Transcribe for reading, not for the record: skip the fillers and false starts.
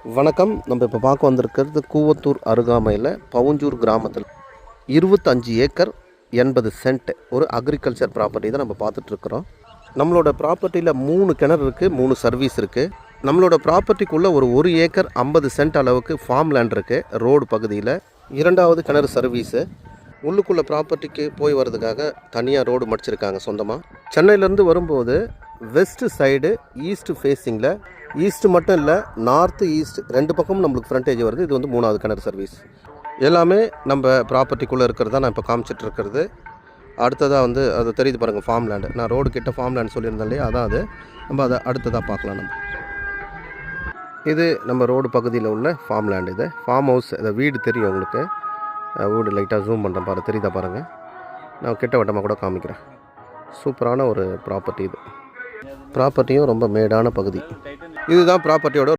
வணக்கம். நம்ம இப்போ பார்க்க வந்திருக்கிறது கூவத்தூர் அருகாமையில் பவுஞ்சூர் கிராமத்தில் 25 ஏக்கர் 80 சென்ட் ஒரு அக்ரிகல்ச்சர் ப்ராப்பர்ட்டி தான் நம்ம பார்த்துட்ருக்குறோம். நம்மளோட ப்ராப்பர்ட்டியில் 3 கிணறு இருக்குது, 3 சர்வீஸ் இருக்குது. நம்மளோட ப்ராப்பர்ட்டிக்குள்ளே ஒரு ஏக்கர் 50 சென்ட் அளவுக்கு ஃபார்ம் லேண்ட் இருக்குது ரோடு பகுதியில். 2வது கிணறு சர்வீஸு. உள்ளுக்குள்ளே ப்ராப்பர்ட்டிக்கு போய் வர்றதுக்காக தனியாக ரோடு மடிச்சிருக்காங்க சொந்தமாக. சென்னையிலேருந்து வரும்போது வெஸ்ட் சைடு ஈஸ்ட் ஃபேஸிங்கில், ஈஸ்ட் மட்டும் இல்லை நார்த்து ஈஸ்ட் 2 பக்கமும் நம்மளுக்கு ஃப்ரண்டேஜ் வருது. இது வந்து 3வது கிணறு சர்வீஸ். எல்லாமே நம்ம ப்ராப்பர்ட்டிக்குள்ளே இருக்கிறது தான் நான் இப்போ காமிச்சிட்ருக்கிறது. அடுத்ததாக வந்து அது தெரியுது பாருங்கள், ஃபார்ம் லேண்டு. நான் ரோடு கிட்ட ஃபார்ம் லேண்ட் சொல்லியிருந்தேன் இல்லையா, அதான் அது. நம்ம அதை அடுத்ததாக பார்க்கலாம். இது நம்ம ரோடு பகுதியில் உள்ள ஃபார்ம் லேண்டு. இது ஃபார்ம் ஹவுஸ். இதை வீடு தெரியும் உங்களுக்கு. வீடு லைட்டாக ஜூம் பண்ணுறேன் தெரியுதா பாருங்கள். நான் கிட்ட வட்டமாக கூட காமிக்கிறேன். சூப்பரான ஒரு ப்ராப்பர்ட்டி இது. ப்ராப்பர்ட்டியும் ரொம்ப மேடான பகுதி. இதுதான் ப்ராப்பர்ட்டியோட